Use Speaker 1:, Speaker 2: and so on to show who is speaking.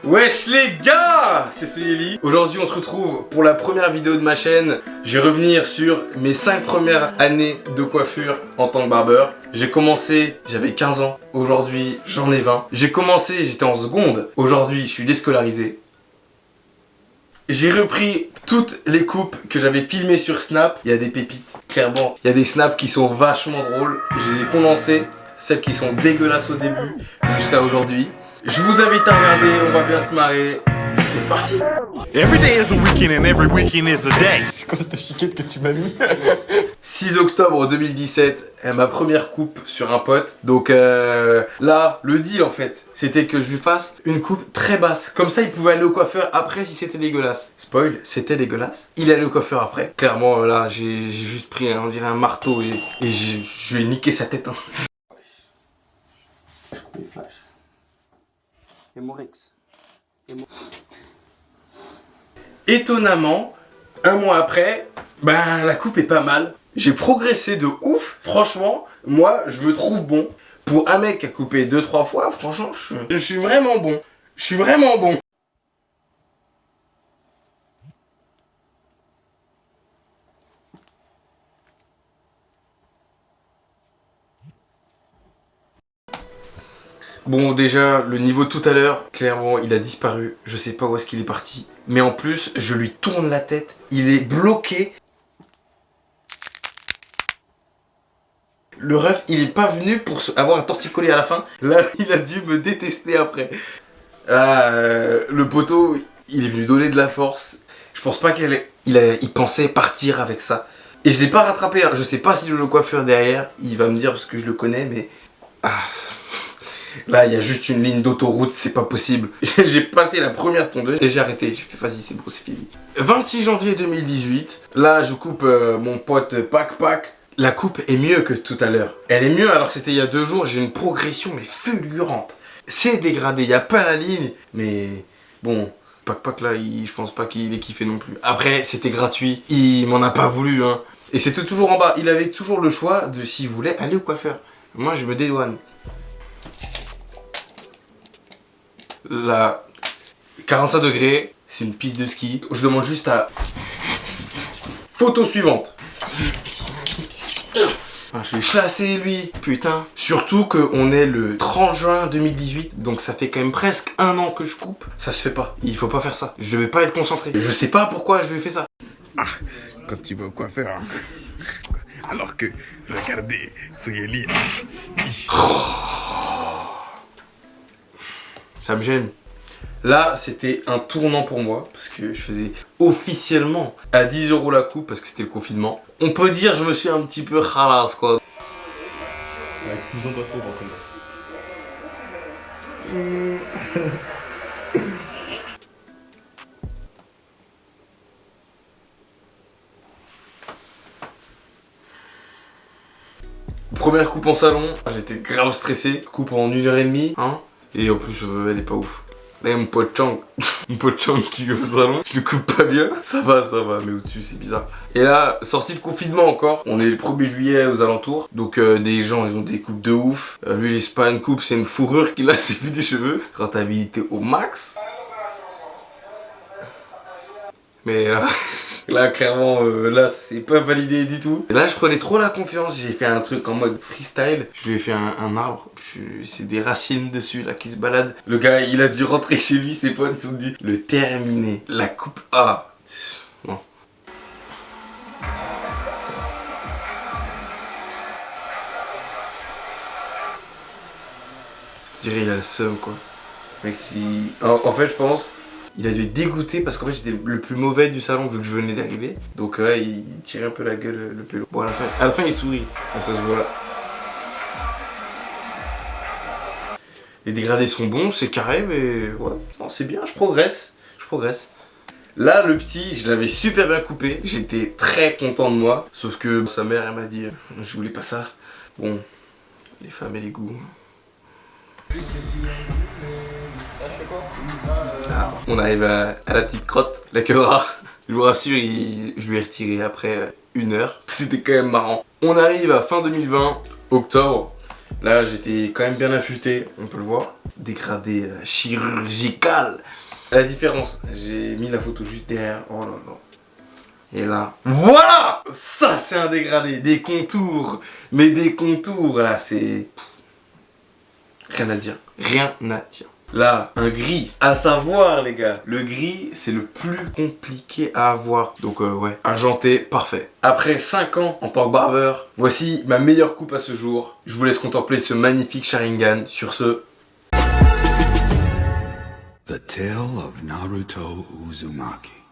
Speaker 1: Wesh les gars, c'est Soyeli. Aujourd'hui on se retrouve pour la première vidéo de ma chaîne. Je vais revenir sur mes 5 premières années de coiffure en tant que barbeur. J'ai commencé, j'avais 15 ans. Aujourd'hui j'en ai 20. J'ai commencé, j'étais en seconde. Aujourd'hui je suis déscolarisé. J'ai repris toutes les coupes que j'avais filmées sur Snap. Il y a des pépites, clairement. Il y a des snaps qui sont vachement drôles. Je les ai condensées, celles qui sont dégueulasses au début jusqu'à aujourd'hui. Je vous invite à regarder, on va bien se marrer. C'est parti.
Speaker 2: Every day is a weekend and every weekend is a day.
Speaker 3: C'est quoi cette chiquette que tu m'as mis?
Speaker 1: 6 octobre 2017, ma première coupe sur un pote. Donc là, le deal en fait, c'était que je lui fasse une coupe très basse. Comme ça, il pouvait aller au coiffeur après si c'était dégueulasse. Spoil, c'était dégueulasse. Il allait au coiffeur après. Clairement, là, j'ai juste pris, on dirait un marteau et je lui ai niqué sa tête. Hein.
Speaker 3: Je coupe les flashs. Et mon Rex.
Speaker 1: Étonnamment, un mois après, ben la coupe est pas mal. J'ai progressé de ouf. Franchement, moi, je me trouve bon. Pour un mec qui a coupé 2-3 fois, franchement, je suis vraiment bon. Je suis vraiment bon. Bon, déjà, le niveau tout à l'heure, clairement, il a disparu. Je sais pas où est-ce qu'il est parti. Mais en plus, je lui tourne la tête. Il est bloqué. Le ref, il est pas venu pour avoir un torticolis à la fin. Là, il a dû me détester après. Le poteau, il est venu donner de la force. Je pense pas il pensait partir avec ça. Et je l'ai pas rattrapé. Hein. Je sais pas si le coiffeur derrière, il va me dire parce que je le connais, mais... Là, il y a juste une ligne d'autoroute, c'est pas possible. J'ai passé la première tondeuse et j'ai arrêté. J'ai fait, vas-y, c'est bon, c'est fini. 26 janvier 2018, là, je coupe mon pote Pac. La coupe est mieux que tout à l'heure. Elle est mieux alors que c'était il y a 2 jours. J'ai une progression, mais fulgurante. C'est dégradé, il n'y a pas la ligne. Mais bon, Pac là, je pense pas qu'il ait kiffé non plus. Après, c'était gratuit. Il m'en a pas voulu, hein. Et c'était toujours en bas. Il avait toujours le choix de, s'il voulait, aller au coiffeur. Moi, je me dédouane. Là, 45 degrés, c'est une piste de ski. Je demande juste à... Photo suivante. Je l'ai chassé lui, putain. Surtout qu'on est le 30 juin 2018, donc ça fait quand même presque 1 an que je coupe. Ça se fait pas, il faut pas faire ça. Je vais pas être concentré. Je sais pas pourquoi je lui ai fait ça.
Speaker 2: Ah, quand tu vas au coiffeur, hein. Alors que, regardez, Soyeli.
Speaker 1: Ça me gêne. Là, c'était un tournant pour moi parce que je faisais officiellement à 10 € la coupe parce que c'était le confinement. On peut dire je me suis un petit peu khalas quoi.
Speaker 3: Avec plus de passé par contre.
Speaker 1: Première coupe en salon, j'étais grave stressé. Coupe en 1h30, hein. Et en plus, elle est pas ouf. Là, il y a mon pote Chang. Mon pote Chang qui est au salon. Je le coupe pas bien. Ça va, mais au-dessus, c'est bizarre. Et là, sortie de confinement encore. On est le 1er juillet aux alentours. Donc, des gens, ils ont des coupes de ouf. Lui, c'est pas une coupe, c'est une fourrure qu'il a, c'est plus des cheveux. Rentabilité au max. Mais là clairement, là, ça s'est pas validé du tout. Et là, je prenais trop la confiance. J'ai fait un truc en mode freestyle. Je lui ai fait un arbre. C'est des racines dessus, là, qui se baladent. Le gars, il a dû rentrer chez lui. Ses potes se sont dit, le terminé. La coupe A. Non. Je dirais, il a le seum, quoi. Mec, en fait, je pense... Il a dû être dégoûté parce qu'en fait j'étais le plus mauvais du salon vu que je venais d'arriver. Donc ouais, il tirait un peu la gueule le pélo. Bon, à la fin il sourit. Ça se voit là. Les dégradés sont bons, c'est carré, mais ouais, non, c'est bien, je progresse. Là, le petit, je l'avais super bien coupé. J'étais très content de moi. Sauf que sa mère, elle m'a dit, je voulais pas ça. Bon, les femmes et les goûts. Ah, on arrive à la petite crotte, la queudra. Je vous rassure, je lui ai retiré après 1 heure. C'était quand même marrant. On arrive à fin 2020, octobre. Là, j'étais quand même bien affûté, on peut le voir. dégradé chirurgical. La différence, j'ai mis la photo juste derrière. Oh là là. Et là, voilà! Ça, c'est un dégradé. Des contours. Mais des contours, là, c'est... Rien à dire. Rien à dire. Là, un gris. À savoir, les gars, le gris, c'est le plus compliqué à avoir. Donc, ouais, argenté, parfait. Après 5 ans en tant que barbeur, voici ma meilleure coupe à ce jour. Je vous laisse contempler ce magnifique Sharingan. Sur ce...
Speaker 2: The Tale of Naruto Uzumaki.